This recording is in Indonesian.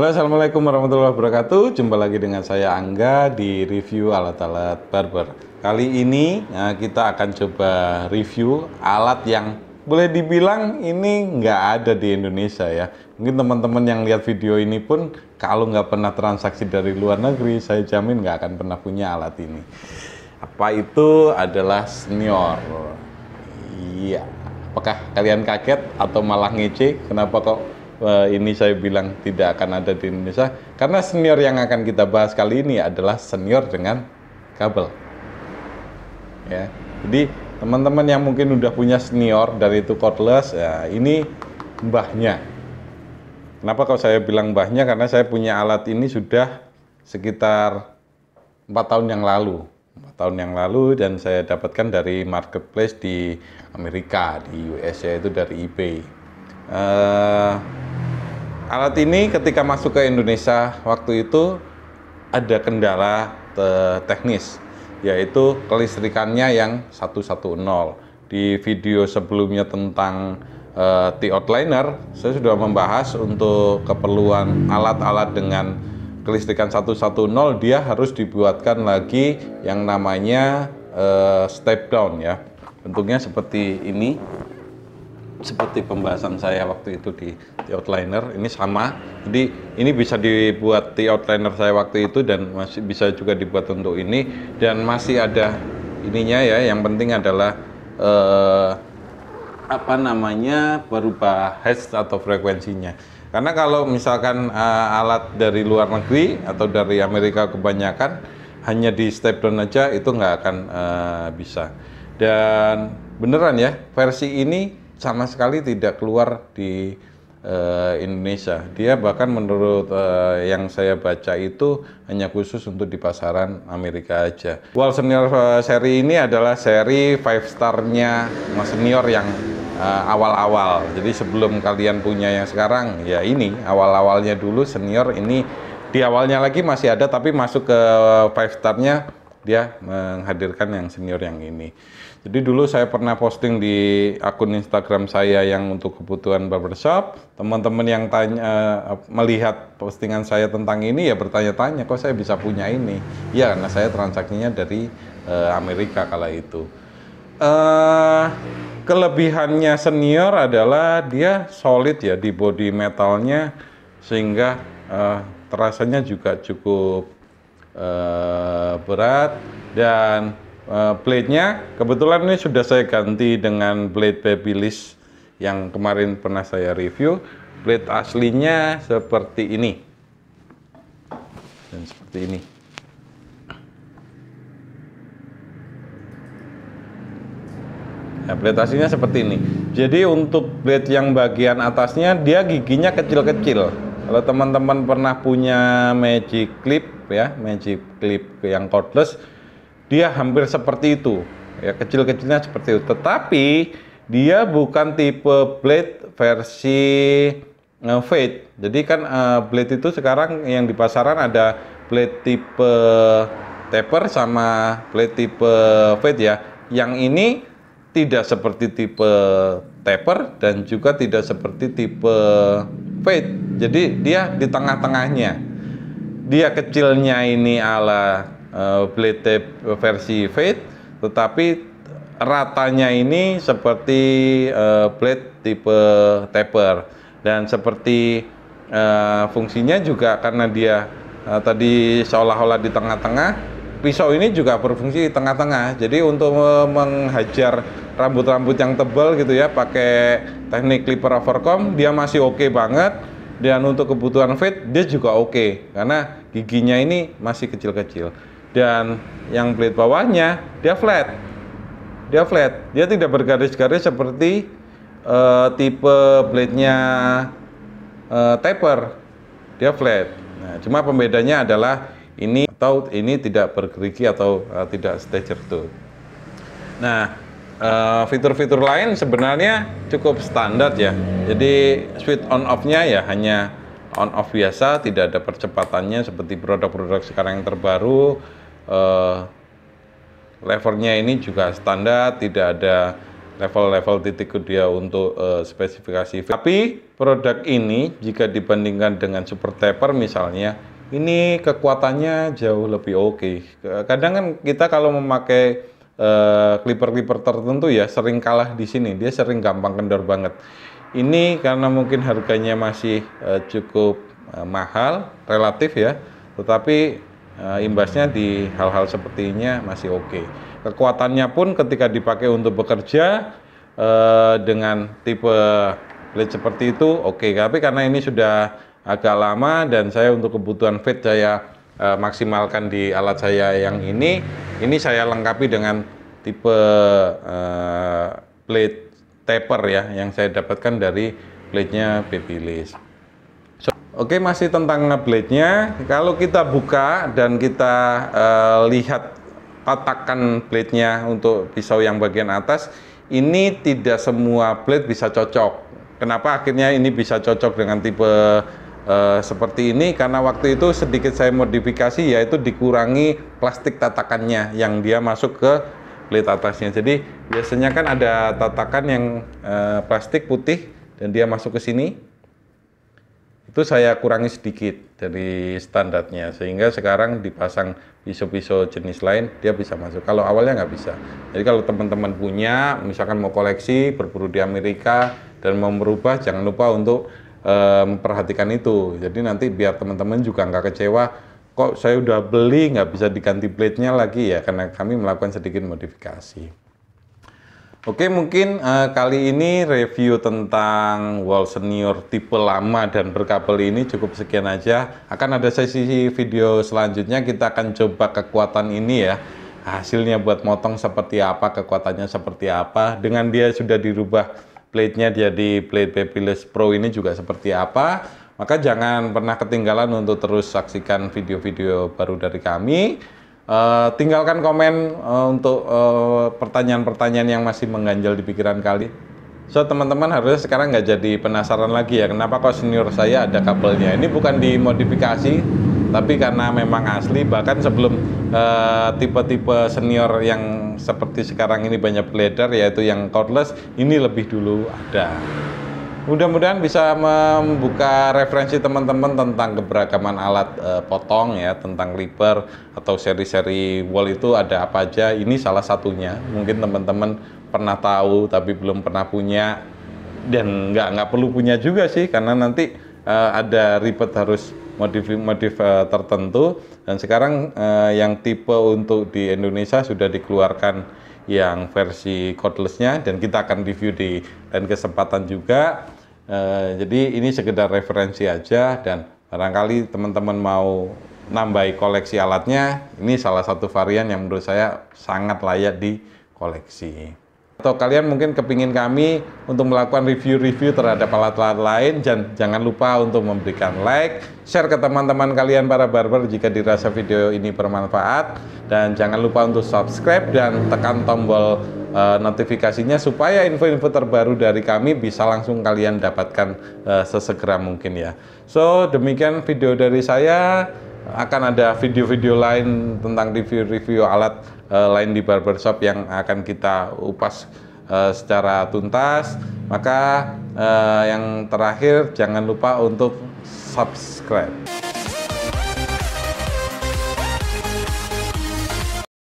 Halo, assalamualaikum warahmatullahi wabarakatuh. Jumpa lagi dengan saya Angga di review alat-alat barber. Kali ini kita akan coba review alat yang boleh dibilang ini nggak ada di Indonesia ya. Mungkin teman-teman yang lihat video ini pun kalau nggak pernah transaksi dari luar negeri, saya jamin nggak akan pernah punya alat ini. Apa itu? Adalah senior. Iya. Apakah kalian kaget atau malah ngece? Kenapa kok ini saya bilang tidak akan ada di Indonesia? Karena senior yang akan kita bahas kali ini adalah senior dengan kabel. Ya, jadi teman-teman yang mungkin udah punya senior dari itu cordless, ya ini mbahnya. Kenapa kalau saya bilang mbahnya? Karena saya punya alat ini sudah sekitar 4 tahun yang lalu. 4 tahun yang lalu, dan saya dapatkan dari marketplace di Amerika, di US, yaitu dari eBay. Alat ini ketika masuk ke Indonesia waktu itu ada kendala teknis, yaitu kelistrikannya yang 110. Di video sebelumnya tentang T-outliner, saya sudah membahas untuk keperluan alat-alat dengan kelistrikan 110, dia harus dibuatkan lagi yang namanya step down ya. Bentuknya seperti ini. Seperti pembahasan saya waktu itu di T-outliner, ini sama. Jadi ini bisa dibuat T-outliner saya waktu itu, dan masih bisa juga dibuat untuk ini, dan masih ada ininya ya. Yang penting adalah apa namanya, berubah hertz atau frekuensinya. Karena kalau misalkan alat dari luar negeri atau dari Amerika kebanyakan hanya di step down aja, itu nggak akan bisa. Dan beneran ya, versi ini sama sekali tidak keluar di Indonesia. Dia bahkan menurut yang saya baca itu hanya khusus untuk di pasaran Amerika aja. Wall Senior seri ini adalah seri 5 star-nya senior yang awal-awal. Jadi sebelum kalian punya yang sekarang, ya ini awal-awalnya dulu senior ini. Di awalnya lagi masih ada, tapi masuk ke 5 star-nya dia menghadirkan yang senior yang ini. Jadi dulu saya pernah posting di akun Instagram saya yang untuk kebutuhan barbershop. Teman-teman yang melihat postingan saya tentang ini ya bertanya-tanya, kok saya bisa punya ini? Ya, karena saya transaksinya dari Amerika kala itu. Kelebihannya senior adalah dia solid ya di body metalnya, sehingga terasanya juga cukup berat. Dan blade-nya kebetulan ini sudah saya ganti dengan blade Babyliss yang kemarin pernah saya review. Blade aslinya seperti ini dan seperti ini. Nah, blade aslinya seperti ini. Jadi untuk blade yang bagian atasnya dia giginya kecil-kecil. Kalau teman-teman pernah punya Magic Clip ya, Magic Clip yang cordless, dia hampir seperti itu ya, kecil-kecilnya seperti itu. Tetapi dia bukan tipe blade versi fade. Jadi kan blade itu sekarang yang di pasaran ada blade tipe taper sama blade tipe fade ya. Yang ini tidak seperti tipe taper dan juga tidak seperti tipe fade. Jadi dia di tengah-tengahnya. Dia kecilnya ini ala blade tape versi fade, tetapi ratanya ini seperti blade tipe taper. Dan seperti fungsinya juga karena dia tadi seolah-olah di tengah-tengah, pisau ini juga berfungsi di tengah-tengah. Jadi untuk menghajar rambut-rambut yang tebal gitu ya, pakai teknik clipper overcomb, dia masih oke banget. Dan untuk kebutuhan fade dia juga oke, karena giginya ini masih kecil-kecil. Dan yang blade bawahnya dia flat. Dia tidak bergaris-garis seperti tipe blade-nya taper. Dia flat. Nah, cuma pembedanya adalah ini atau ini tidak bergerigi atau tidak stager tooth. Nah, fitur-fitur lain sebenarnya cukup standar ya. Jadi switch on off-nya ya hanya on off biasa, tidak ada percepatannya seperti produk-produk sekarang yang terbaru. Levernya ini juga standar, tidak ada level-level titik dia untuk spesifikasi. Tapi produk ini jika dibandingkan dengan super taper misalnya, ini kekuatannya jauh lebih oke. Kadang kan kita kalau memakai clipper-clipper tertentu ya sering kalah di sini, dia sering gampang kendor banget. Ini karena mungkin harganya masih cukup mahal relatif ya, tetapi imbasnya di hal-hal sepertinya masih oke. Kekuatannya pun ketika dipakai untuk bekerja dengan tipe blade seperti itu oke. Tapi karena ini sudah agak lama dan saya untuk kebutuhan fit saya maksimalkan di alat saya yang ini saya lengkapi dengan tipe blade taper ya yang saya dapatkan dari blade-nya Babyliss. Oke, masih tentang blade-nya. Kalau kita buka dan kita lihat patakan blade-nya untuk pisau yang bagian atas, ini tidak semua blade bisa cocok. Kenapa akhirnya ini bisa cocok dengan tipe seperti ini? Karena waktu itu sedikit saya modifikasi, yaitu dikurangi plastik tatakannya yang dia masuk ke blade atasnya. Jadi biasanya kan ada tatakan yang plastik putih dan dia masuk ke sini. Itu saya kurangi sedikit dari standarnya, sehingga sekarang dipasang pisau-pisau jenis lain dia bisa masuk. Kalau awalnya nggak bisa. Jadi kalau teman-teman punya, misalkan mau koleksi, berburu di Amerika dan mau merubah, jangan lupa untuk memperhatikan itu. Jadi nanti biar teman-teman juga nggak kecewa, kok saya udah beli nggak bisa diganti blade-nya lagi ya, karena kami melakukan sedikit modifikasi. Oke, mungkin kali ini review tentang wall senior tipe lama dan berkabel ini cukup sekian aja. Akan ada sesi video selanjutnya, kita akan coba kekuatan ini ya. Hasilnya buat motong seperti apa, kekuatannya seperti apa. Dengan dia sudah dirubah blade-nya jadi blade Babyliss Pro ini juga seperti apa. Maka jangan pernah ketinggalan untuk terus saksikan video-video baru dari kami. Tinggalkan komen untuk pertanyaan-pertanyaan yang masih mengganjal di pikiran kalian. So teman-teman harusnya sekarang nggak jadi penasaran lagi ya, kenapa kok senior saya ada kabelnya. Ini bukan dimodifikasi, tapi karena memang asli. Bahkan sebelum tipe-tipe senior yang seperti sekarang ini banyak bleeder, yaitu yang cordless, ini lebih dulu ada. Mudah-mudahan bisa membuka referensi teman-teman tentang keberagaman alat potong ya, tentang clipper atau seri-seri wall itu ada apa aja. Ini salah satunya. Mungkin teman-teman pernah tahu tapi belum pernah punya, dan nggak perlu punya juga sih, karena nanti ada ribet harus modif tertentu. Dan sekarang yang tipe untuk di Indonesia sudah dikeluarkan yang versi cordless-nya, dan kita akan review di lain kesempatan juga. Jadi ini sekedar referensi aja, dan barangkali teman-teman mau nambahi koleksi alatnya, ini salah satu varian yang menurut saya sangat layak di koleksi. Atau kalian mungkin kepingin kami untuk melakukan review-review terhadap alat-alat lain, jangan lupa untuk memberikan like, share ke teman-teman kalian para barber jika dirasa video ini bermanfaat, dan jangan lupa untuk subscribe dan tekan tombol notifikasinya supaya info-info terbaru dari kami bisa langsung kalian dapatkan sesegera mungkin ya. So demikian video dari saya. Akan ada video-video lain tentang review-review alat lain di barbershop yang akan kita upas secara tuntas. Maka yang terakhir jangan lupa untuk subscribe.